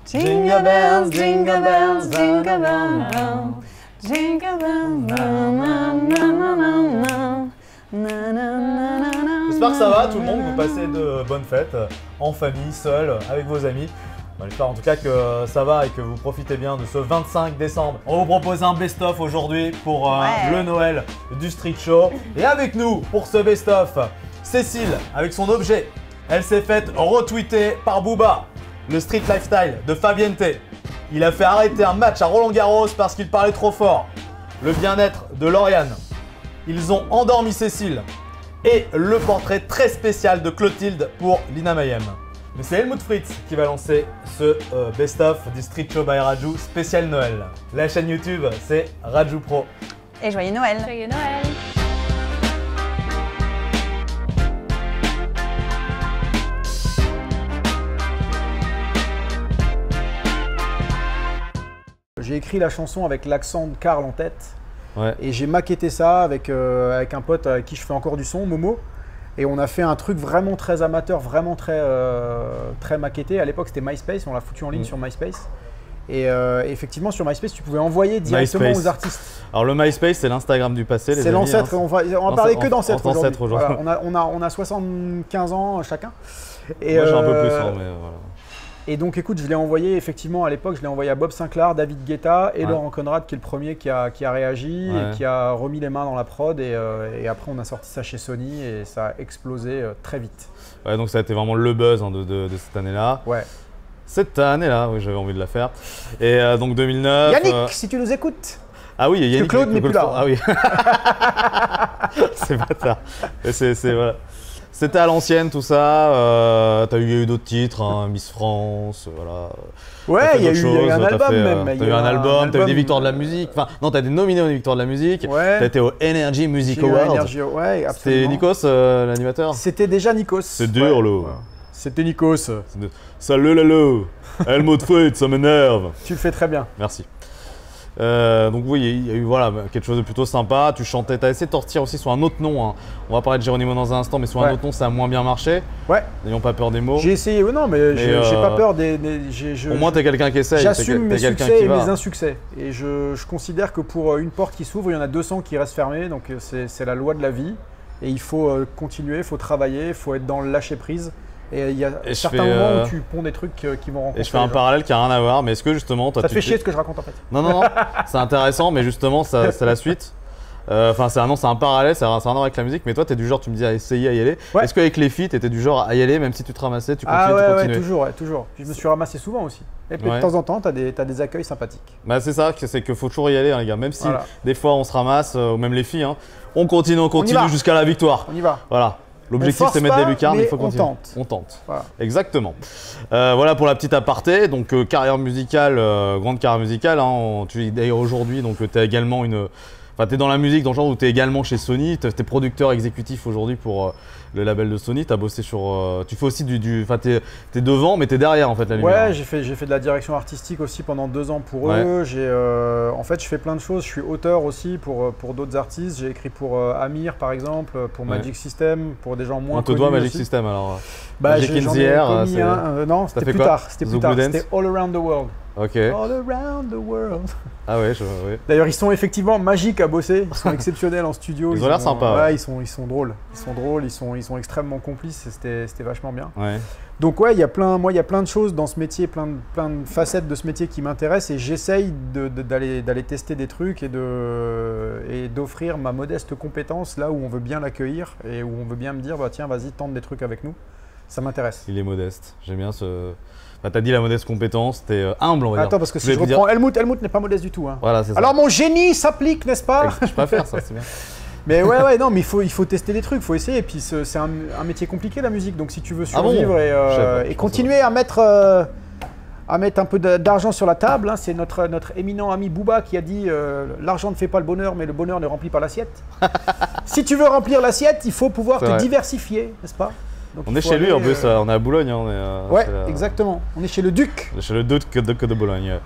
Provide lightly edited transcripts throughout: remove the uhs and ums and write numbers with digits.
Jingle bells, jingle bells, jingle bells, jingle bells, J'espère que ça va tout le monde, vous passez de bonnes fêtes, en famille, seul, avec vos amis. Bon, j'espère en tout cas que ça va et que vous profitez bien de ce 25 décembre. On vous propose un best-of aujourd'hui pour le Noël du Street Show. Et avec nous pour ce best-of, Cécile avec son objet. Elle s'est faite retweeter par Booba, le street lifestyle de Fabienne T. Il a fait arrêter un match à Roland-Garros parce qu'il parlait trop fort. Le bien-être de Lauriane. Ils ont endormi Cécile. Et le portrait très spécial de Clotilde pour Lina Mayhem. Mais c'est Helmut Fritz qui va lancer ce best-of du Street Show by Raju spécial Noël. La chaîne YouTube, c'est Raju Pro. Et joyeux Noël. Joyeux Noël. J'ai écrit la chanson avec l'accent de Karl en tête. Ouais. Et j'ai maquetté ça avec un pote avec qui je fais encore du son, Momo. Et on a fait un truc vraiment très amateur, vraiment très maquetté. À l'époque, c'était MySpace, on l'a foutu en ligne sur MySpace. Et effectivement, sur MySpace, tu pouvais envoyer directement aux artistes. Alors le MySpace, c'est l'Instagram du passé. C'est l'ancêtre, on va parler que d'ancêtre aujourd'hui. Voilà, on a 75 ans chacun. Et moi j'ai un peu plus, hein, mais voilà. Et donc écoute, je l'ai envoyé effectivement à l'époque, je l'ai envoyé à Bob Sinclair, David Guetta et Laurent Conrad qui est le premier qui a réagi et qui a remis les mains dans la prod et après on a sorti ça chez Sony et ça a explosé très vite. Ouais, donc ça a été vraiment le buzz de cette année-là. Ouais. Cette année-là, oui, j'avais envie de la faire. Et donc 2009… Yannick, si tu nous écoutes. Ah oui, Yannick. Que Claude n'est plus là. Ah oui. C'est bâtard. Voilà. C'était à l'ancienne tout ça, il y a eu d'autres titres, hein, Miss France, voilà. Ouais, il y a eu un album même. T'as eu un album, t'as eu des victoires de la musique, enfin non, t'as été nominé aux victoires de la musique, t'as été au Energy Music Awards. Ouais, absolument. C'était Nikos l'animateur? C'était déjà Nikos. C'est dur là. Ouais. C'était Nikos. Salut Lalo, Helmut Fritz, ça m'énerve. Tu le fais très bien. Merci. Donc oui, il y a eu voilà, quelque chose de plutôt sympa. Tu chantais, tu as essayé de sortir aussi sur un autre nom. Hein. On va parler de Geronimo dans un instant, mais sur un autre nom, ça a moins bien marché. Ouais. N'ayons pas peur des mots. J'ai essayé, non, mais j'ai pas peur des. Au moins, tu es quelqu'un qui essaye. J'assume mes succès et mes insuccès. Et je considère que pour une porte qui s'ouvre, il y en a 200 qui restent fermées. Donc c'est la loi de la vie. Et il faut continuer, il faut travailler, il faut être dans le lâcher prise. Et il y a certains moments où tu ponds des trucs qui vont rencontrer. Et je fais un parallèle qui n'a rien à voir, mais est-ce que justement… Toi, ça te fait chier ce que je raconte en fait. Non, c'est intéressant, mais justement, c'est la suite. Enfin, c'est un parallèle, ça n'a rien à voir avec la musique, mais toi, tu es du genre, tu me dis à essayer, à y aller. Ouais. Est-ce qu'avec les filles, tu étais du genre à y aller, même si tu te ramassais, tu continues, ouais, toujours. Puis je me suis ramassé souvent aussi. Et puis de temps en temps, tu as des accueils sympathiques. Bah, c'est ça, c'est qu'il faut toujours y aller, hein, les gars. Même si des fois, on se ramasse, ou même les filles, hein, on continue jusqu'à la victoire. On y va. Voilà. L'objectif c'est mettre des lucarnes, mais il faut continuer. On tente. Voilà. Exactement. Voilà pour la petite aparté. Donc carrière musicale, grande carrière musicale. Hein, d'ailleurs aujourd'hui, donc tu es également une… Enfin, tu es dans la musique dans le genre où tu es également chez Sony. Tu es producteur exécutif aujourd'hui pour le label de Sony. Tu as bossé sur… tu fais aussi Enfin, tu es devant, mais tu es derrière en fait la lumière. Ouais, j'ai fait de la direction artistique aussi pendant 2 ans pour eux. En fait, je fais plein de choses. Je suis auteur aussi pour d'autres artistes. J'ai écrit pour Amir par exemple, pour Magic System, pour des gens moins connus. On te doit Magic System alors. Bah, Magic in the Air. Non, c'était plus tard. C'était All Around the World. Ok. All around the world. Ah ouais, D'ailleurs, ils sont effectivement magiques à bosser. Ils sont exceptionnels en studio. Ils ont l'air sympas. Ouais, ils sont drôles. Ils sont extrêmement complices. C'était vachement bien. Ouais. Donc ouais, il y a plein de choses dans ce métier, plein de facettes de ce métier qui m'intéressent et j'essaye d'aller tester des trucs et d'offrir ma modeste compétence là où on veut bien l'accueillir et où on veut bien me dire bah tiens, vas-y, tente des trucs avec nous. Ça m'intéresse. Il est modeste. J'aime bien ce… Bah, t'as dit la modeste compétence, t'es humble on va dire. Attends, parce que si je reprends Helmut n'est pas modeste du tout. Hein. Voilà, c'est ça. Alors mon génie s'applique, n'est-ce pas? Je préfère ça, c'est bien. Mais non, mais il faut tester des trucs, il faut essayer. Et puis c'est un métier compliqué la musique, donc si tu veux survivre et continuer à mettre un peu d'argent sur la table, hein, c'est notre éminent ami Booba qui a dit l'argent ne fait pas le bonheur, mais le bonheur ne remplit pas l'assiette. Si tu veux remplir l'assiette, il faut pouvoir te diversifier, n'est-ce pas? Donc, on est chez lui en plus, on est à Boulogne. Ouais, exactement. On est chez le Duc. Chez le Duc de Boulogne.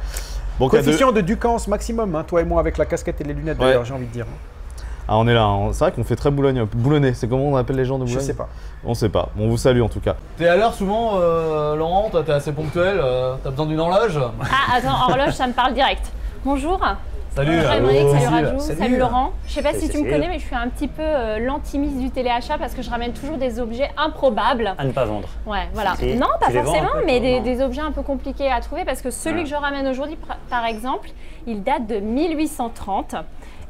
Bon, coefficient de Ducance maximum, hein, toi et moi avec la casquette et les lunettes d'ailleurs, j'ai envie de dire. Ah, on est là, hein. C'est vrai qu'on fait très boulonnais. C'est comment on appelle les gens de Boulogne? Je sais pas. On sait pas. Bon, on vous salue en tout cas. T'es à l'heure souvent, Laurent? Toi, t'es assez ponctuel. T'as besoin d'une horloge? Ah, attends, horloge, ça me parle direct. Bonjour. Salut, Bonjour Aymeric, salut Rajou, Salut. salut Laurent. Je sais pas si tu me Salut. connais, mais je suis un petit peu l'anti-miss du téléachat parce que je ramène toujours des objets improbables. À ne pas vendre. Ouais, voilà. Et Non, pas tu les vends forcément, un peu, mais non. des objets un peu compliqués à trouver parce que celui que je ramène aujourd'hui, par exemple, il date de 1830.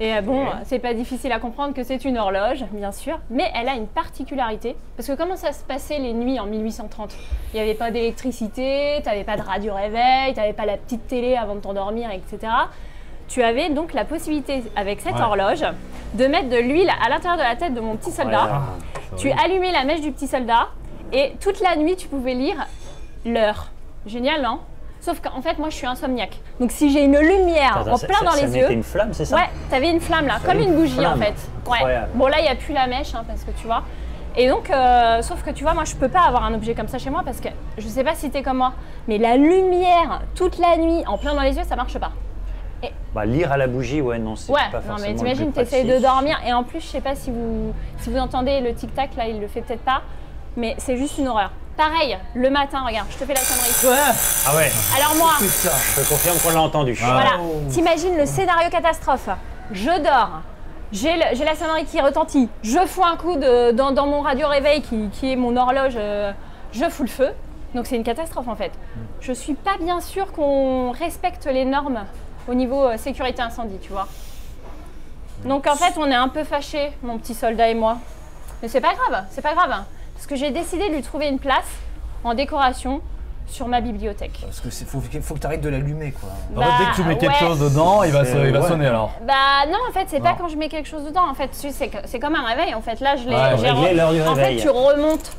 Et bon, c'est pas difficile à comprendre que c'est une horloge, bien sûr, mais elle a une particularité. Parce que comment ça se passait les nuits en 1830? Il n'y avait pas d'électricité, tu n'avais pas de radio-réveil, tu n'avais pas la petite télé avant de t'endormir, etc. Tu avais donc la possibilité, avec cette horloge, de mettre de l'huile à l'intérieur de la tête de mon petit soldat. Tu allumais la mèche du petit soldat et toute la nuit, tu pouvais lire l'heure. Génial, non? Sauf qu'en fait, moi, je suis insomniaque. Donc, si j'ai une lumière en plein dans les yeux... Ça une flamme, c'est ça? Ouais, t'avais une flamme là, comme une bougie en fait. Ouais. Incroyable. Bon, là, il n'y a plus la mèche, hein, parce que tu vois. Et donc, sauf que tu vois, moi, je peux pas avoir un objet comme ça chez moi parce que je sais pas si t'es comme moi, mais la lumière toute la nuit en plein dans les yeux, ça marche pas. Bah, lire à la bougie, ouais, non, c'est Ouais, pas non, forcément mais t'imagines, le plus t'essayes de pratique. dormir et en plus, je sais pas si vous entendez le tic-tac, là, il le fait peut-être pas, mais c'est juste une horreur. Pareil, le matin, regarde, je te fais la sonnerie. Ah ouais, Alors moi, je te confirme qu'on l'a entendu. voilà, t'imagines le scénario catastrophe. Je dors, j'ai la sonnerie qui retentit, je fous un coup dans mon radio-réveil qui est mon horloge, je fous le feu. Donc c'est une catastrophe en fait. Je suis pas bien sûre qu'on respecte les normes au niveau sécurité incendie, tu vois. Donc en fait, on est un peu fâchés, mon petit soldat et moi. Mais c'est pas grave, c'est pas grave. Parce que j'ai décidé de lui trouver une place en décoration sur ma bibliothèque. Parce que faut que tu arrêtes de l'allumer quoi. En fait, dès que tu mets quelque chose dedans, il va sonner alors. Bah non, en fait, c'est pas Non. quand je mets quelque chose dedans. En fait, c'est comme un réveil. En fait, là, je l'ai. Ouais, régler l'heure du En fait, réveil. tu remontes.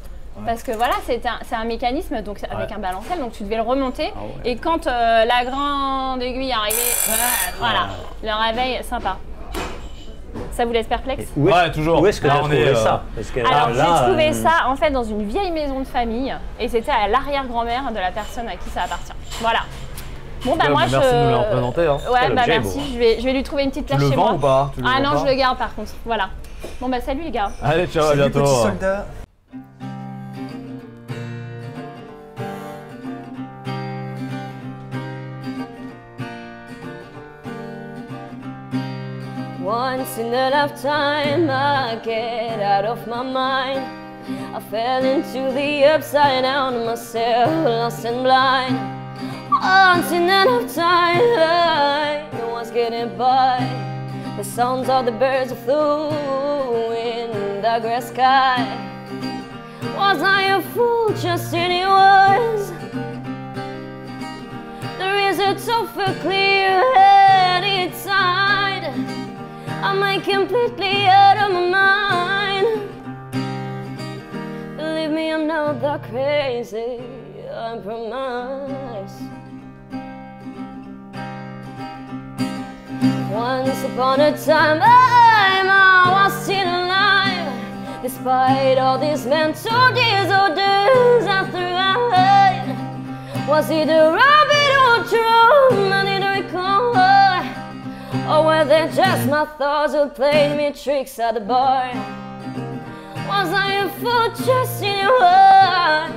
Parce que voilà, c'est un mécanisme donc avec un balanciel, donc tu devais le remonter. Et quand la grande aiguille est arrivée, voilà, le réveil, sympa. Ça vous laisse perplexe? Ouais, toujours. Où est-ce que tu Là, as on trouvé est, ça? Parce que Alors, là, j'ai trouvé ça en fait dans une vieille maison de famille et c'était à l'arrière-grand-mère de la personne à qui ça appartient. Voilà. Bon, bah moi, merci de nous l'avoir présenté. Hein. Ouais, Quel bah objet merci, beau. je vais lui trouver une petite Tu place le chez vends moi. ou pas? Tu le Ah vends non, pas je le garde par contre. Voilà. Bon, bah salut les gars. Allez, ciao, à Salut, bientôt. petit soldat. Once in a lifetime, I get out of my mind. I fell into the upside down of myself, lost and blind. Once in a lifetime, no one's getting by. The sounds of the birds flew in the gray sky. Was I a fool just in your words? There is a tougher, clear-headed side. Am I completely out of my mind? Believe me, I'm not that crazy, I promise. Once upon a time, I was still alive. Despite all these mental disorders after I had. Was it a rabbit or true? I didn't recall. Or were they just my thoughts who played me tricks at the bar? Was I a fool just in your eyes?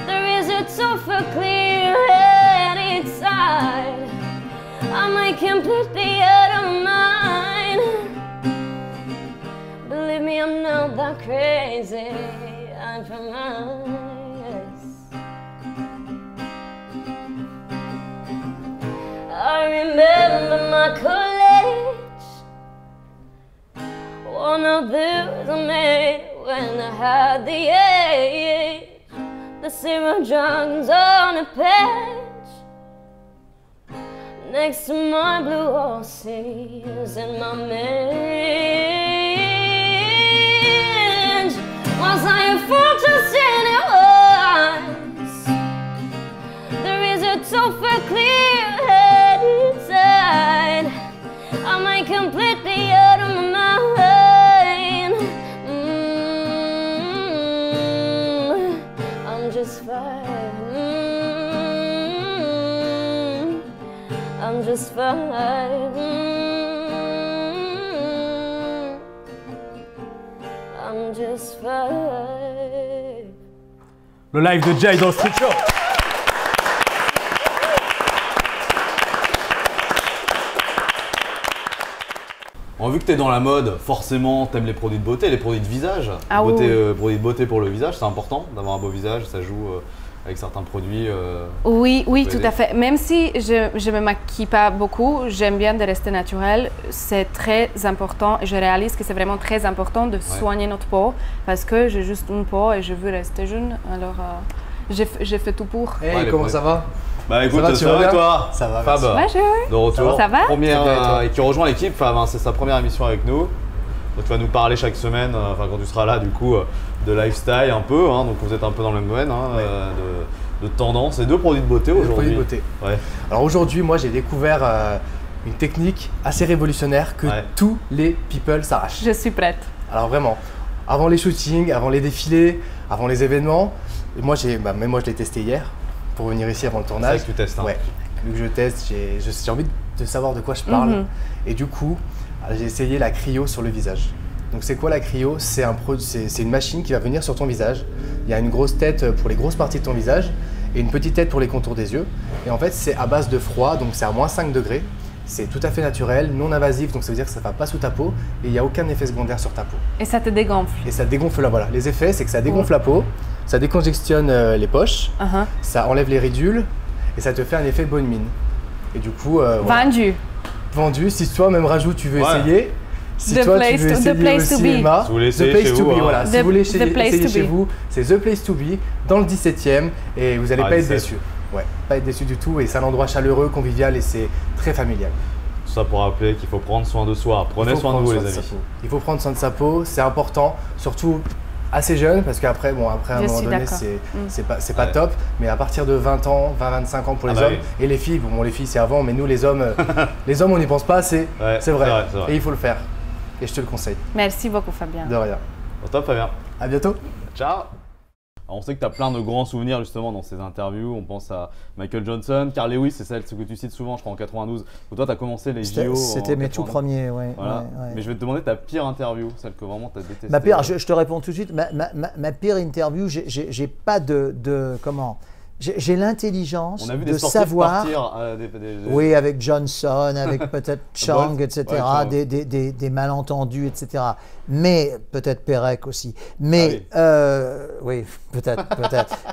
There is a tougher, clear-headed side. Am I completely out of mind? Believe me, I'm not that crazy, I promise. I remember my college, one of those I made when I had the age. The zero drugs on a page next to my blue horses and my mange. Was I a fool just in your eyes? There is a tougher, clear-headed side. Am I completely out of my mind? I'm just fine. I'm just fine. le live de Jay dans le Street Show. Bon, vu que tu es dans la mode, forcément, tu aimes les produits de beauté, les produits de visage. Ah beauté, oui. Produits de beauté pour le visage, c'est important d'avoir un beau visage, ça joue avec certains produits. Oui, peut tout aider. à fait. Même si je me maquille pas beaucoup, j'aime bien de rester naturel. C'est très important et je réalise que c'est vraiment très important de soigner notre peau parce que j'ai juste une peau et je veux rester jeune. Alors, j'ai fait tout pour. Hey, comment ça va? Bah écoute, ça va, ça va et toi? Ça va, Fab, merci. de retour. Ça va Première, et qui rejoint l'équipe, Fab, hein, c'est sa première émission avec nous. Donc tu vas nous parler chaque semaine, enfin quand tu seras là du coup, de lifestyle un peu, hein, donc vous êtes un peu dans le même domaine, hein, de tendance et de produits de beauté aujourd'hui. Produits de beauté. Ouais. Alors aujourd'hui, moi j'ai découvert une technique assez révolutionnaire que tous les people s'arrachent. Je suis prête. Alors vraiment, avant les shootings, avant les défilés, avant les événements, et moi même moi je l'ai testé hier pour venir ici avant le tournage. C'est vrai que tu testes. Hein. Ouais, vu que je teste, j'ai envie de savoir de quoi je parle. Et du coup, j'ai essayé la cryo sur le visage. Donc c'est quoi la cryo? C'est une machine qui va venir sur ton visage. Il y a une grosse tête pour les grosses parties de ton visage et une petite tête pour les contours des yeux. Et en fait, c'est à base de froid, donc c'est à moins 5 degrés. C'est tout à fait naturel, non invasif, donc ça veut dire que ça ne va pas sous ta peau et il n'y a aucun effet secondaire sur ta peau. Et ça te dégonfle. Et ça dégonfle là, voilà. Les effets, c'est que ça dégonfle la peau, ça décongestionne les poches, ça enlève les ridules et ça te fait un effet bonne mine. Et du coup, vendu. Vendu. Si toi même Rajou, tu veux essayer. Si The toi place tu veux to- the essayer place to aussi, be. Emma, Si vous voulez The essayer Place chez to vous, Be, hein. voilà. Si vous voulez The place essayer to chez be. vous, c'est The Place to Be dans le 17e et vous n'allez pas être 17. déçus. Ouais, pas être déçus du tout et c'est un endroit chaleureux, convivial et c'est très familial. Tout ça pour rappeler qu'il faut prendre soin de soi. Prenez soin de vous les amis. Il faut prendre soin de sa peau, c'est important, surtout assez jeune parce qu'après, à un moment donné, c'est pas top. Mais à partir de 20 ans, 20-25 ans pour les hommes et les filles, bon les filles c'est avant, mais nous les hommes, on n'y pense pas assez, c'est vrai. Et il faut le faire. Et je te le conseille. Merci beaucoup Fabien. De rien. Au top Fabien. À bientôt. Ciao. Alors, on sait que tu as plein de grands souvenirs justement dans ces interviews. On pense à Michael Johnson, Carl Lewis, c'est celle que tu cites souvent, je crois en 92. Où toi, tu as commencé les JO. C'était mes tout premiers, ouais. Voilà. Ouais. Mais je vais te demander ta pire interview, celle que vraiment tu as détestée. Ma pire, je te réponds tout de suite. Ma pire interview, j'ai pas de comment. J'ai l'intelligence de savoir. Partir, oui, avec Johnson, avec peut-être Chang, etc. Chang. Des malentendus, etc. Mais peut-être Perec aussi. Mais oui, peut-être.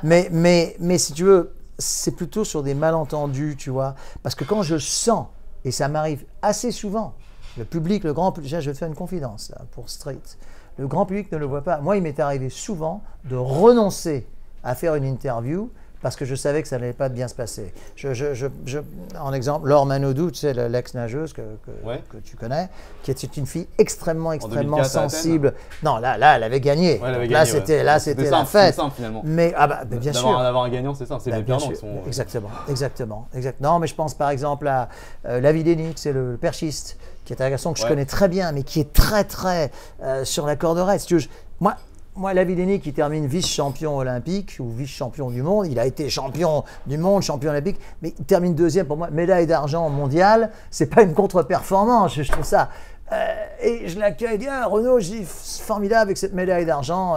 mais si tu veux, c'est plutôt sur des malentendus, tu vois. Parce que quand je sens, et ça m'arrive assez souvent, le public, le grand public, je vais te faire une confidence là, pour Street. Le grand public ne le voit pas. Moi, il m'est arrivé souvent de renoncer à faire une interview parce que je savais que ça n'allait pas bien se passer. En exemple, Laure Manodou, tu sais, l'ex-nageuse que tu connais, qui était une fille extrêmement sensible. Non, là, elle avait gagné. Ouais, elle avait là, gagné, c'était la fête. Simple, finalement. Mais bien sûr. D'avoir un gagnant, c'est ça. C'est les perdants qui sont. Exactement. Non, mais je pense par exemple à Lavideni, c'est le perchiste, qui est un garçon que je connais très bien, mais qui est très sur la corde raide. Si tu veux, moi, Lavideni qui termine vice-champion olympique ou vice-champion du monde, il a été champion du monde, champion olympique, mais il termine deuxième pour moi, médaille d'argent mondiale, c'est pas une contre-performance, je trouve ça. Et je l'accueille, Renaud, je dis formidable avec cette médaille d'argent.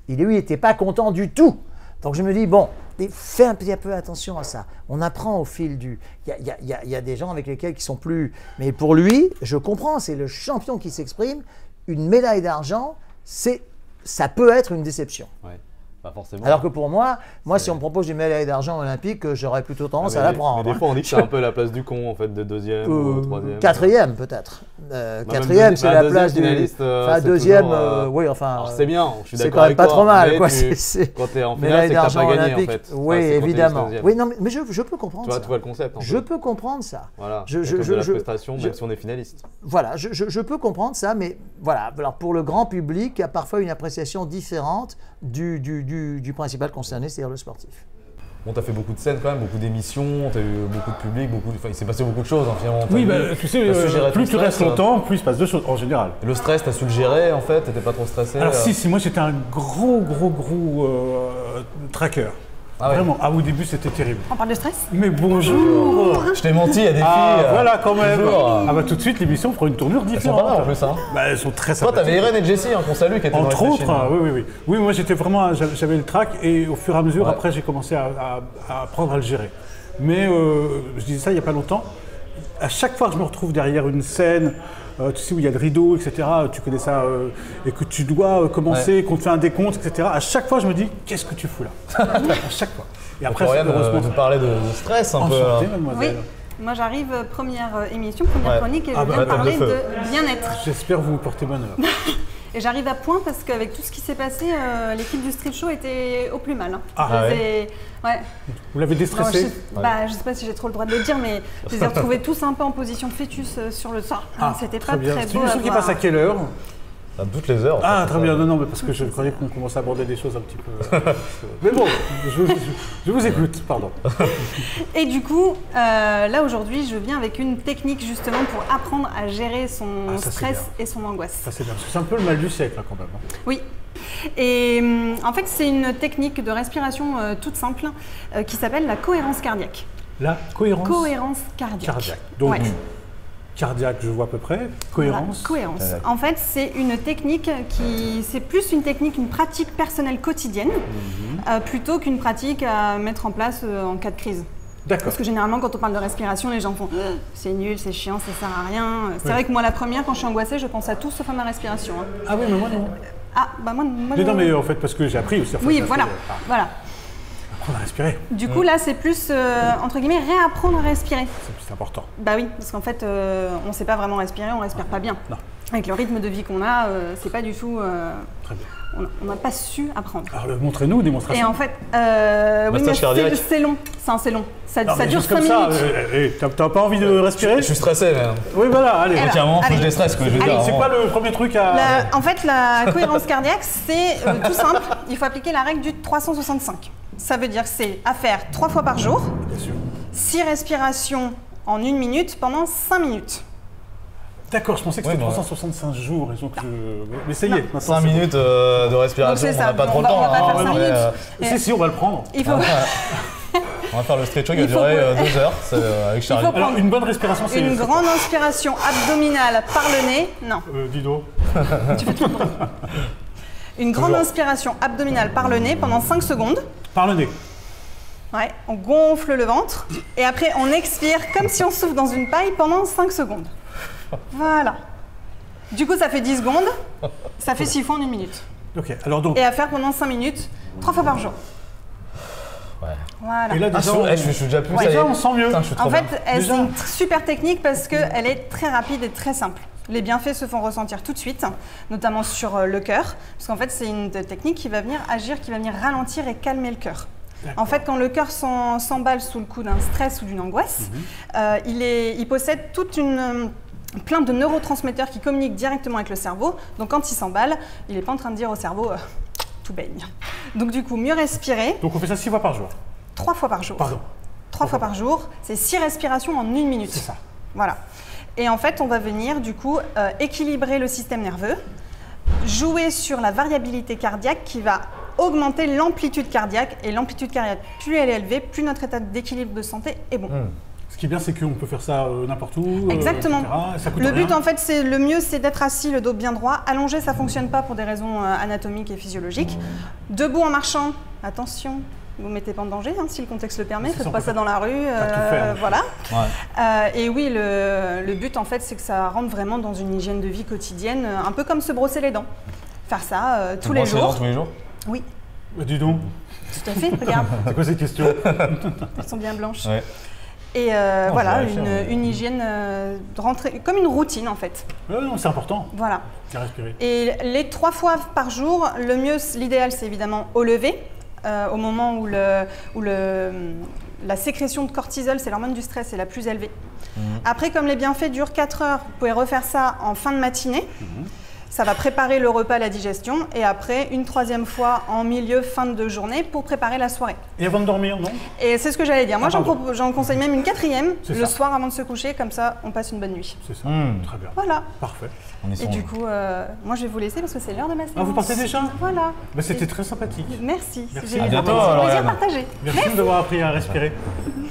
Il n'était pas content du tout. Donc je me dis, bon, fais un petit peu attention à ça. On apprend au fil du. Il y a des gens avec lesquels qui sont plus. Mais pour lui, je comprends, c'est le champion qui s'exprime. Une médaille d'argent, ça peut être une déception. Ouais, pas forcément. Alors que pour moi si on me propose une médaille d'argent olympique, j'aurais plutôt tendance à la prendre. Mais des fois, on dit que c'est un peu la place du con, en fait, de deuxième ou troisième. Quatrième, peut-être. Quatrième, c'est la place du finaliste. Enfin, deuxième, oui, enfin. Alors, c'est bien, je suis c'est d'accord quand même avec pas toi, trop mal, mais quoi. Quand t'es en finale, médaille c'est que t'as d'argent pas gagné, olympique. en fait. Oui, c'est quand t'es évidemment. deuxième. Oui, non, mais je peux comprendre ça. Tu vois le concept. Je peux comprendre ça. Voilà. C'est comme de la prestation, même si on est finaliste. Voilà, je peux comprendre ça, mais voilà. Alors pour le grand public, il y a parfois une appréciation différente du principal concerné, c'est-à-dire le sportif. Bon, tu as fait beaucoup de scènes quand même, beaucoup d'émissions, tu as eu beaucoup de public, il s'est passé beaucoup de choses finalement. Oui, tu sais, plus tu restes longtemps, plus il se passe de choses en général. Et le stress, tu as su le gérer en fait, tu n'étais pas trop stressé? Alors si, moi j'étais un gros tracker. Ah ouais. Vraiment. Au début, c'était terrible. On parle de stress? Mais bonjour. Je t'ai menti, il y a des filles. Voilà, quand même. Bonjour. Ah bah tout de suite, l'émission prend une tournure Elles sont différente. pas mal en plus, hein. Bah, elles sont très Toi, sympathiques. t'avais Irène et Jessie, qu'on salue, qui étaient dans Entre les autres, machines. oui. Oui, moi j'étais vraiment, j'avais le trac et au fur et à mesure, Ouais. après, j'ai commencé à apprendre à le gérer. Mais je disais ça il n'y a pas longtemps. À chaque fois que je me retrouve derrière une scène, tu sais, où il y a le rideau, etc., tu connais ça, et que tu dois commencer, qu'on te fait un décompte, etc., à chaque fois, je me dis, qu'est-ce que tu fous là? À chaque fois. Et après, Floriane, heureusement, tu parlais de stress un peu. enchanté, Oui, mademoiselle. moi j'arrive, première émission, première Ouais. chronique, et je Ah viens bah, de parler de feu. de bien-être. J'espère que vous vous portez bonheur. Et j'arrive à point parce qu'avec tout ce qui s'est passé, l'équipe du Street Show était au plus mal. Hein. Ah Je les ai- ouais. Vous l'avez Non, déstressé? je sais pas si j'ai trop le droit de le dire, mais je les ai retrouvés tous un peu en position de fœtus sur le sang. C'était pas bien. très C'est beau une à émission qui voir. passe à quelle heure? À toutes les heures. Ah, ça, très ça. bien. Non, mais parce que je croyais qu'on commençait à aborder des choses un petit peu... mais bon, je vous écoute, pardon. Et du coup, là aujourd'hui, je viens avec une technique justement pour apprendre à gérer son Ah, ça, c'est stress bien. et son angoisse. Ça c'est bien, parce que c'est un peu le mal du siècle, là, quand même. Oui. Et en fait, c'est une technique de respiration toute simple qui s'appelle la cohérence cardiaque. La cohérence Cohérence cardiaque. cardiaque. Donc, Ouais. cardiaque, je vois à peu près. Voilà, Cohérence. cohérence. En fait, c'est une technique c'est plus une technique, une pratique personnelle quotidienne, plutôt qu'une pratique à mettre en place en cas de crise. D'accord. Parce que généralement, quand on parle de respiration, les gens font c'est nul, c'est chiant, ça sert à rien. C'est Ouais. vrai que moi, la première, quand je suis angoissée, je pense à tout sauf à ma respiration. Hein. Ah oui, mais moi non. Ah, bah moi Mais non, mais en fait, parce que j'ai appris aussi. En fait, oui, parce voilà, que, voilà. apprendre à respirer, Du coup, là, c'est plus, entre guillemets, réapprendre à respirer. c'est important. Bah oui, parce qu'en fait, on ne sait pas vraiment respirer, on respire pas bien. Non. Avec le rythme de vie qu'on a, c'est pas du tout... Très bien. on n'a pas su apprendre. Alors, montrez-nous une démonstration. Et en fait, oui, mais Massage cardiaque. c'est long, c'est long. Ça Non, mais dure juste 5 comme ça, minutes. t'as pas envie de respirer? Je suis stressé, mais. Oui, voilà, allez. Eh ben, Tiens, faut que je allez. déstresse, quoi. Je veux Allez, dire, C'est vraiment. quoi le premier truc à... En fait, la cohérence cardiaque, c'est tout simple. Il faut appliquer la règle du 365. Ça veut dire que c'est à faire 3 fois par jour, Bien sûr. 6 respirations en 1 minute pendant 5 minutes. D'accord, je pensais que c'était Ouais, 365 jours. Et donc mais ça y est, maintenant, 5 c'est bon. minutes de respiration, Donc, c'est on ça. n'a pas trop On le temps. va pas hein, faire 5 mais, minutes. Si, on va le prendre. Il faut, on va faire le street show qui va Il faut durer que- 2 heures c'est, avec Charlie. faut- Alors, une bonne respiration, c'est... une c'est grande inspiration abdominale par le nez. Non. quoi Dido. Une grande Toujours. inspiration abdominale par le nez pendant 5 secondes. Par le nez. Ouais, on gonfle le ventre. Et après, on expire comme si on souffle dans une paille pendant 5 secondes. Voilà. Du coup, ça fait 10 secondes. Ça fait 6 fois en 1 minute. Ok, alors donc... Et à faire pendant 5 minutes, 3 fois par jour. Ouais. Voilà. Et là, Ah, déjà, je suis déjà plus. Ouais. ça y est. déjà, on sent mieux. Putain, je suis trop En fait, bien. c'est Déjà. une super technique parce qu'elle est très rapide et très simple. Les bienfaits se font ressentir tout de suite, notamment sur le cœur, parce qu'en fait, c'est une technique qui va venir agir, qui va venir ralentir et calmer le cœur. En fait, quand le cœur s'emballe sous le coup d'un stress ou d'une angoisse, il possède toute une plein de neurotransmetteurs qui communiquent directement avec le cerveau. Donc, quand il s'emballe, il n'est pas en train de dire au cerveau tout baigne. Donc, du coup, mieux respirer Donc on fait ça 6 fois par jour. 3 fois par jour. Pardon. 3 fois par jour, c'est 6 respirations en 1 minute. C'est ça. Voilà. Et en fait, on va venir du coup équilibrer le système nerveux, jouer sur la variabilité cardiaque qui va augmenter l'amplitude cardiaque. Et l'amplitude cardiaque, plus elle est élevée, plus notre état d'équilibre de santé est bon. Ce qui est bien, c'est qu'on peut faire ça n'importe où. Exactement. etc. Ça coûte Le but, rien. en fait, le mieux, c'est d'être assis, le dos bien droit. Allongé, ça ne fonctionne pas pour des raisons anatomiques et physiologiques. Debout en marchant, attention, vous ne mettez pas en danger si le contexte le permet. C'est ça, Faites on pas peut ça dans la rue. tout faire. Voilà. Ouais. Et oui, le but, en fait, c'est que ça rentre vraiment dans une hygiène de vie quotidienne, un peu comme se brosser les dents. Faire ça tous les Brosser les dents jours. tous les jours. Oui, Bah, dis donc, tout à fait. Regarde, c'est quoi cette question? elles sont bien blanches. Ouais. Et Non, voilà, je vais vérifier, une hygiène de rentrée, comme une routine, en fait. Non, c'est important. Voilà. Bien respirer. Et les 3 fois par jour, le mieux, l'idéal, c'est évidemment au lever, au moment où la sécrétion de cortisol, c'est l'hormone du stress, est la plus élevée. Après, comme les bienfaits durent 4 heures, vous pouvez refaire ça en fin de matinée. Ça va préparer le repas, la digestion, et après, une troisième fois en milieu, fin de journée, pour préparer la soirée. Et avant de dormir, non? Et c'est ce que j'allais dire. Moi, j'en conseille même une quatrième, le ça. soir avant de se coucher, comme ça, on passe une bonne nuit. C'est ça, très bien. Voilà. Parfait. Et du coup, moi, je vais vous laisser parce que c'est l'heure de ma séance. Ah, vous partez déjà? Voilà. Bah, c'était très sympathique. Merci. À bientôt, alors, plaisir Yann. partagé. Merci d'avoir appris à respirer.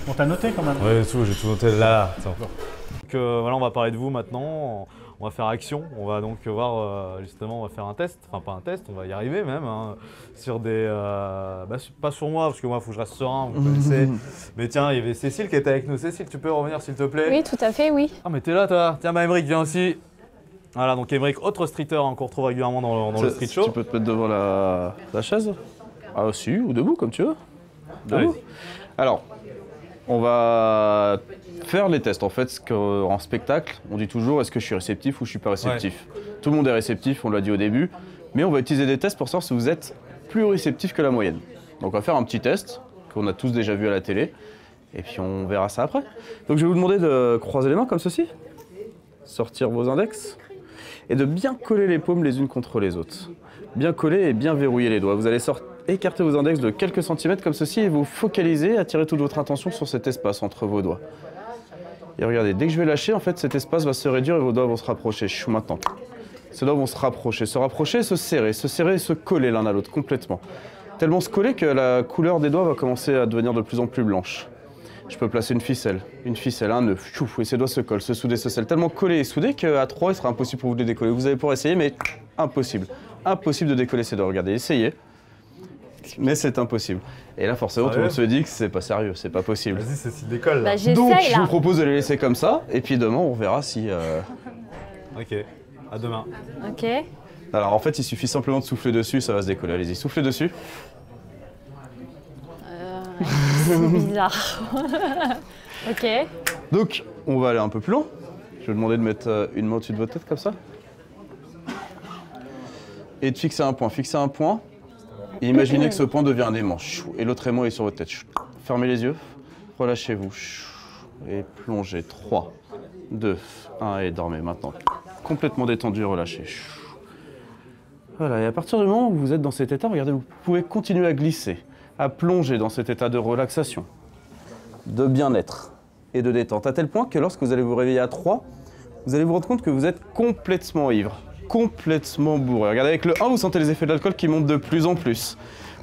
On t'a noté quand même. Ouais, j'ai tout noté là. Donc voilà, on va parler de vous maintenant. On va faire action. On va donc voir justement, on va faire un test. Enfin, pas un test, on va y arriver même. Hein, sur des. Pas sur moi, parce que moi, il faut que je reste serein, vous connaissez. Mais tiens, il y avait Cécile qui était avec nous. Cécile, tu peux revenir s'il te plaît? Oui, tout à fait, oui. Ah, mais t'es là, toi. Tiens, Émeric, viens aussi. Voilà, donc Émeric, autre streeter hein, qu'on retrouve régulièrement dans le street show. Tu peux te mettre devant la chaise? Ah, si, ou debout, comme tu veux. Debout. Alors, on va faire les tests. En fait, en spectacle, on dit toujours est-ce que je suis réceptif ou je suis pas réceptif. Ouais. Tout le monde est réceptif, on l'a dit au début, mais on va utiliser des tests pour savoir si vous êtes plus réceptif que la moyenne. Donc on va faire un petit test qu'on a tous déjà vu à la télé, et puis on verra ça après. Donc je vais vous demander de croiser les mains comme ceci, sortir vos index, et de bien coller les paumes les unes contre les autres. Bien coller et bien verrouiller les doigts. Vous allez écarter vos index de quelques centimètres comme ceci et vous focaliser, attirer toute votre attention sur cet espace entre vos doigts. Et regardez, dès que je vais lâcher, en fait, cet espace va se réduire et vos doigts vont se rapprocher. Maintenant. Ces doigts vont se rapprocher et se serrer et se coller l'un à l'autre complètement. Tellement se coller que la couleur des doigts va commencer à devenir de plus en plus blanche. Je peux placer une ficelle, un nœud, et ces doigts se collent, se soudent, se scellent. Tellement collés et soudés qu'à 3, il sera impossible pour vous de les décoller. Vous allez pouvoir essayer, mais impossible. Impossible de décoller ces doigts. Regardez, essayez. Mais c'est impossible. Et là, forcément, tout le monde se dit que c'est pas sérieux, c'est pas possible. Vas-y, Cécile, décolle. Bah, donc, je vous propose de les laisser comme ça, et puis demain, on verra si... Ok, à demain. Ok. Alors, en fait, il suffit simplement de souffler dessus, ça va se décoller. Allez-y, soufflez dessus. C'est bizarre. Ok. Donc, on va aller un peu plus loin. Je vais vous demander de mettre une main au-dessus de votre tête, comme ça. Et de fixer un point. Fixer un point. Et imaginez que ce point devient un aimant. Et l'autre aimant est sur votre tête. Fermez les yeux. Relâchez-vous. Et plongez. 3, 2, 1 et dormez maintenant. Complètement détendu, relâché. Voilà, et à partir du moment où vous êtes dans cet état, regardez, vous pouvez continuer à glisser, à plonger dans cet état de relaxation, de bien-être et de détente, à tel point que lorsque vous allez vous réveiller à 3, vous allez vous rendre compte que vous êtes complètement ivre, complètement bourré. Regardez, avec le 1, vous sentez les effets de l'alcool qui montent de plus en plus.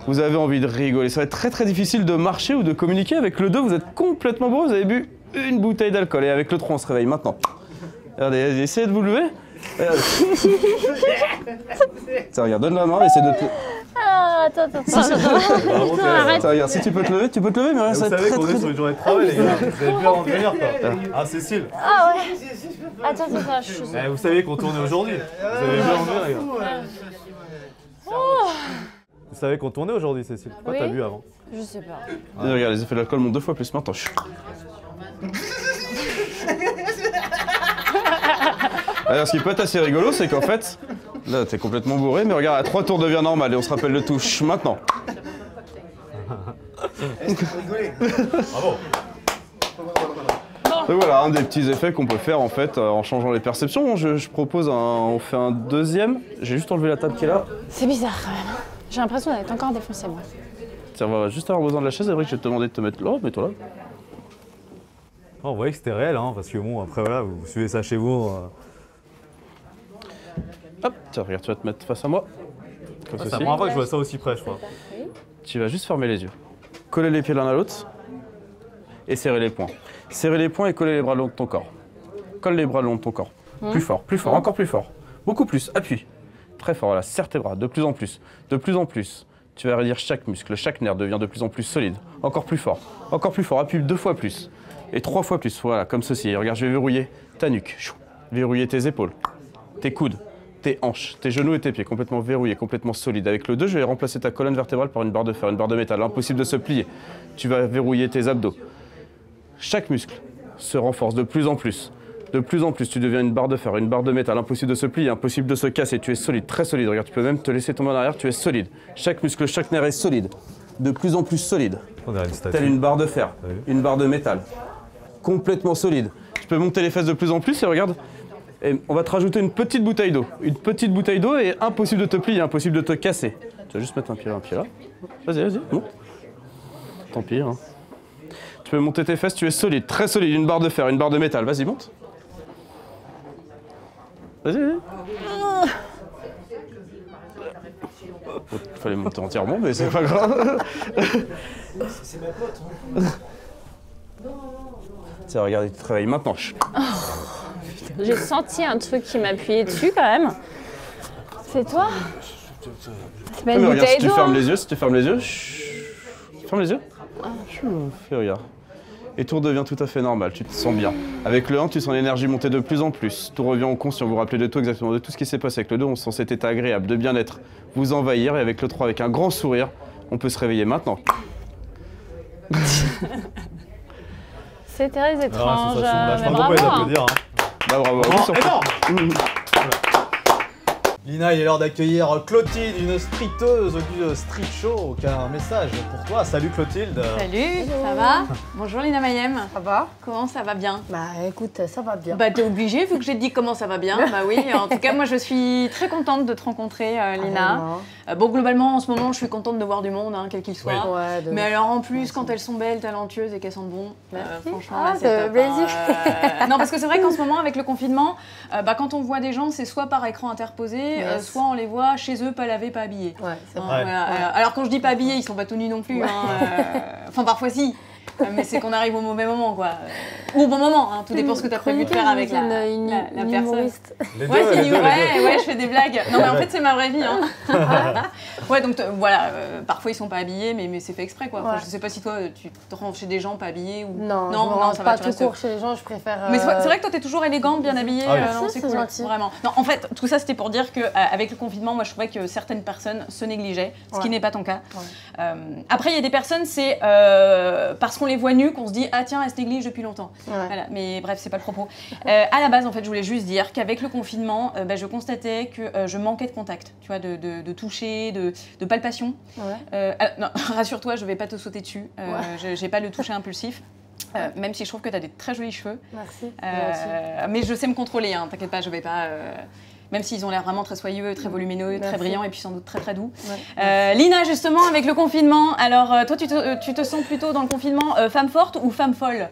Vous avez envie de rigoler. Ça va être très très difficile de marcher ou de communiquer. Avec le 2, vous êtes complètement bourré, vous avez bu une bouteille d'alcool. Et avec le 3, on se réveille maintenant. Regardez, essayez de vous lever. Tiens, regarde, donne la main, essaie de te... Ah, attends. Arrête. Regarde, si tu peux te lever, mais rien, ça va être très très... Vous savez qu'on est sur une journée de travail, les gars. Vous avez pu en venir, quoi. Ah, Cécile. Ah ouais. Attends, vous savez qu'on tournait aujourd'hui. Vous avez bien en venir, les gars. Vous savez qu'on tournait aujourd'hui, Cécile. Pourquoi t'as bu avant? Je sais pas. Et regarde, les effets de l'alcool montent 2 fois plus maintenant. Alors, ce qui peut être assez rigolo, c'est qu'en fait, là, t'es complètement bourré, mais regarde, à 3 tours devient normal et on se rappelle le tout. Maintenant. Bravo. Donc voilà, un des petits effets qu'on peut faire en fait en changeant les perceptions. Je propose, on fait un deuxième. J'ai juste enlevé la table qui est là. C'est bizarre quand même. J'ai l'impression d'être encore défoncé, moi. Tiens, on va juste avoir besoin de la chaise. C'est vrai que je vais te demander de te mettre là. Mets-toi là. Oh, vous voyez que c'était réel, hein, parce que bon, après voilà, vous suivez ça chez vous. Hop, tiens, regarde, tu vas te mettre face à moi. Comme c'est la première fois que je vois ça aussi près, je crois. Tu vas juste fermer les yeux. Coller les pieds l'un à l'autre et serrer les poings. Serrer les poings et coller les bras le long de ton corps. Colle les bras le long de ton corps. Plus fort, encore plus fort. Beaucoup plus, appuie. Très fort, voilà, serre tes bras, de plus en plus. De plus en plus. Tu vas réduire chaque muscle, chaque nerf devient de plus en plus solide. Encore plus fort, appuie 2 fois plus. Et 3 fois plus, voilà, comme ceci. Et regarde, je vais verrouiller ta nuque, verrouiller tes épaules, tes coudes, tes hanches, tes genoux et tes pieds, complètement verrouillés, complètement solides. Avec le 2, je vais remplacer ta colonne vertébrale par une barre de fer, une barre de métal. Impossible de se plier. Tu vas verrouiller tes abdos. Chaque muscle se renforce de plus en plus. De plus en plus, tu deviens une barre de fer, une barre de métal. Impossible de se plier, impossible de se casser. Tu es solide, très solide. Regarde, tu peux même te laisser tomber en arrière, tu es solide. Chaque muscle, chaque nerf est solide. De plus en plus solide. Telle une barre de fer, une barre de métal. Complètement solide. Tu peux monter les fesses de plus en plus et regarde, Et on va te rajouter une petite bouteille d'eau. Une petite bouteille d'eau et impossible de te plier, impossible de te casser. Tu vas juste mettre un pied là. Vas-y, vas-y. Bon. Tant pis. Hein. Tu peux monter tes fesses, tu es solide, très solide. Une barre de fer, une barre de métal. Vas-y, monte. Vas-y, vas-y. Fallait monter entièrement, mais c'est pas grave. C'est ma pote. Tiens, regarde, tu te réveilles maintenant. J'ai senti un truc qui m'appuyait dessus quand même. C'est toi? C'est pas une regarde, bouteille si tu d'eau. fermes les yeux, ferme les yeux. Fais regarde. Et tout redevient tout à fait normal, tu te sens bien. Avec le 1, tu sens l'énergie monter de plus en plus. Tout revient au conscient, vous vous rappelez de tout exactement, de tout ce qui s'est passé. Avec le 2, on sent cet état agréable de bien-être vous envahir. Et avec le 3, avec un grand sourire, on peut se réveiller maintenant. C'est très étrange. Je Mais crois qu'on peut les bravo. applaudir. Bah bravo. Lina, il est l'heure d'accueillir Clotilde, une streeteuse du street show, qui a un message pour toi. Salut Clotilde. Salut, ça va? Bonjour Lina Mayem. Ça va? Comment ça va bien? Bah écoute, ça va bien. Bah t'es obligée vu que j'ai dit comment ça va bien. Bah oui, en tout cas moi je suis très contente de te rencontrer Lina. Bon globalement en ce moment je suis contente de voir du monde, hein, quel qu'il soit. Oui. Ouais, mais alors en plus quand elles sont belles, talentueuses et qu'elles sentent bon, franchement là, c'est top, plaisir. Non parce que c'est vrai qu'en ce moment avec le confinement, bah, quand on voit des gens c'est soit par écran interposé, soit on les voit chez eux pas lavés, pas habillés. Ouais, c'est Hein, vrai. voilà. Alors quand je dis pas habillés, ils sont pas tout nus non plus. Hein, enfin parfois si. Mais c'est qu'on arrive au mauvais moment, quoi. Ou au bon moment, hein. Tout dépend ce que tu as prévu de faire avec la personne. Humoriste. Ouais, je fais des blagues. Non, mais en fait, c'est ma vraie vie. Hein. Ouais, donc voilà, parfois ils sont pas habillés, mais c'est fait exprès, quoi. Enfin, je sais pas si toi, tu te rends chez des gens pas habillés ou. Non, ça va, pas tout court chez les gens, je préfère. Mais c'est vrai que toi, t'es toujours élégante, bien habillée. Non, c'est cool, gentil. vraiment. Non, en fait, tout ça, c'était pour dire qu'avec le confinement, moi, je trouvais que certaines personnes se négligeaient, ce qui n'est pas ton cas. Après, il y a des personnes, c'est parce qu'on les voit nus qu'on se dit ah tiens elle se néglige depuis longtemps. Voilà, mais bref c'est pas le propos. À la base en fait je voulais juste dire qu'avec le confinement je constatais que je manquais de contact, tu vois, de toucher, de palpation. Non, rassure-toi je vais pas te sauter dessus, j'ai pas le toucher impulsif. Même si je trouve que tu as des très jolis cheveux. Merci. Mais je sais me contrôler, hein, t'inquiète pas, je vais pas. Même s'ils ont l'air vraiment très soyeux, très volumineux, très brillants et puis sans doute très très doux. Lina, justement, avec le confinement, alors toi tu te sens plutôt dans le confinement femme forte ou femme folle?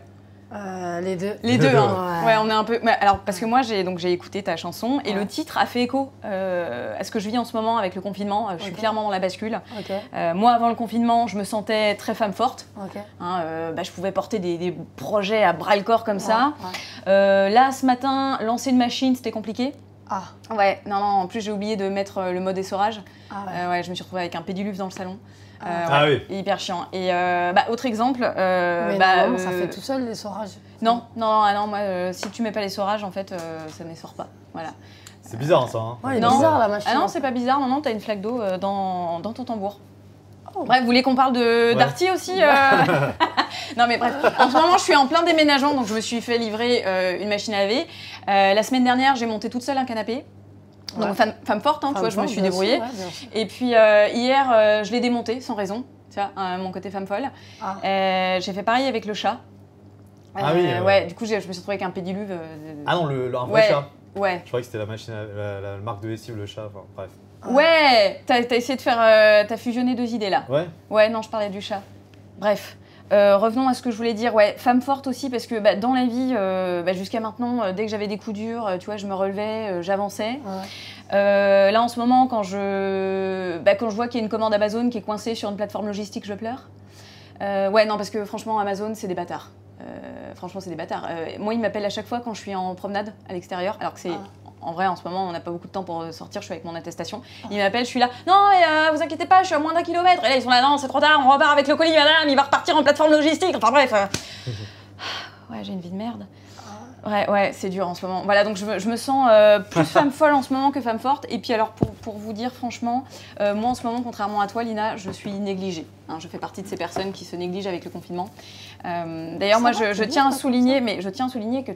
Les deux. Les deux, hein. Ouais, on est un peu. Alors, parce que moi, j'ai écouté ta chanson et le titre a fait écho à ce que je vis en ce moment avec le confinement. Je suis clairement dans la bascule. Moi, avant le confinement, je me sentais très femme forte. Hein, je pouvais porter des projets à bras le corps comme ça. Là, ce matin, lancer une machine, c'était compliqué. Ouais, non, en plus, j'ai oublié de mettre le mode essorage. Je me suis retrouvée avec un pédiluve dans le salon. Oui. Hyper chiant. Et autre exemple. Mais non, ça fait tout seul l'essorage. Non, moi, si tu mets pas l'essorage, en fait, ça n'essore pas. Voilà. C'est bizarre ça. Hein. Ouais, non. Bizarre la machine. Ah non, c'est pas bizarre. Non, t'as une flaque d'eau dans ton tambour. Bref, vous voulez qu'on parle d'Arty aussi Non mais bref, en ce moment je suis en plein déménagement, donc je me suis fait livrer une machine à laver. La semaine dernière, j'ai monté toute seule un canapé. Donc femme forte, hein, tu vois, je me suis débrouillée. Et puis hier, je l'ai démonté sans raison, tu vois, mon côté femme folle. J'ai fait pareil avec le chat. Ouais, du coup, je me suis retrouvée avec un pédiluve. Ah non, un vrai chat. Ouais. Je croyais que c'était la machine, la marque de lessive, le chat, enfin bref. Ouais, t'as essayé de faire, t'as fusionné deux idées là. Ouais, non, je parlais du chat. Bref. Revenons à ce que je voulais dire. Ouais, femme forte aussi parce que dans la vie, jusqu'à maintenant, dès que j'avais des coups durs, tu vois, je me relevais, j'avançais. Là, en ce moment, quand je vois qu'il y a une commande Amazon qui est coincée sur une plateforme logistique, je pleure. Ouais, non, parce que franchement, Amazon, c'est des bâtards. Franchement, c'est des bâtards. Moi, ils m'appellent à chaque fois quand je suis en promenade à l'extérieur, alors que c'est... En vrai, en ce moment, on n'a pas beaucoup de temps pour sortir, je suis avec mon attestation. Ils m'appellent, je suis là, non, vous inquiétez pas, je suis à moins d'1 kilomètre. Et là, ils sont là, non, c'est trop tard, on repart avec le colis, madame, il va repartir en plateforme logistique. Enfin bref. Ouais, j'ai une vie de merde. Ouais, c'est dur en ce moment. Voilà, donc je me sens plus femme folle en ce moment que femme forte. Et puis alors, pour vous dire franchement, moi en ce moment, contrairement à toi, Lina, je suis négligée. Hein, je fais partie de ces personnes qui se négligent avec le confinement. D'ailleurs, moi, je tiens à souligner, que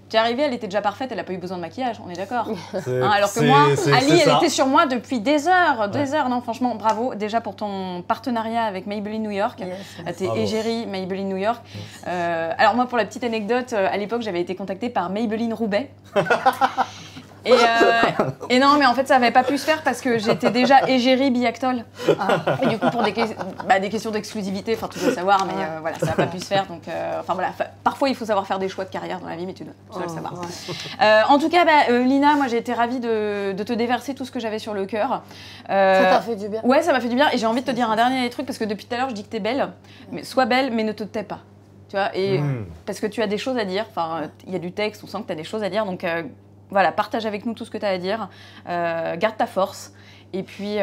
T'es arrivée, elle était déjà parfaite, elle a pas eu besoin de maquillage, on est d'accord. Alors que moi, Ali, elle était sur moi depuis des heures, Non, franchement, bravo déjà pour ton partenariat avec Maybelline New York. T'es égérie Maybelline New York. Alors moi, pour la petite anecdote, à l'époque, j'avais été contactée par Maybelline Roubaix. Et non, mais en fait, ça n'avait pas pu se faire parce que j'étais déjà égérie Biactol. Et du coup, pour des questions d'exclusivité, enfin, tu dois savoir, mais voilà, ça n'a pas pu se faire. Donc, enfin voilà, parfois, il faut savoir faire des choix de carrière dans la vie, mais tu dois le savoir. En tout cas, Lina, moi, j'ai été ravie de te déverser tout ce que j'avais sur le cœur. Ça t'a fait du bien. Ouais, ça m'a fait du bien. Et j'ai envie de te dire un dernier truc parce que depuis tout à l'heure, je dis que t'es belle. Mais sois belle, mais ne te tais pas. Tu vois, et parce que tu as des choses à dire. Enfin, il y a du texte, on sent que tu as des choses à dire. Donc, voilà, partage avec nous tout ce que tu as à dire, garde ta force, et puis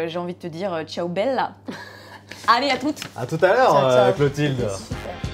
j'ai envie de te dire ciao bella. Allez, à toutes. À tout à l'heure, Clotilde. Super.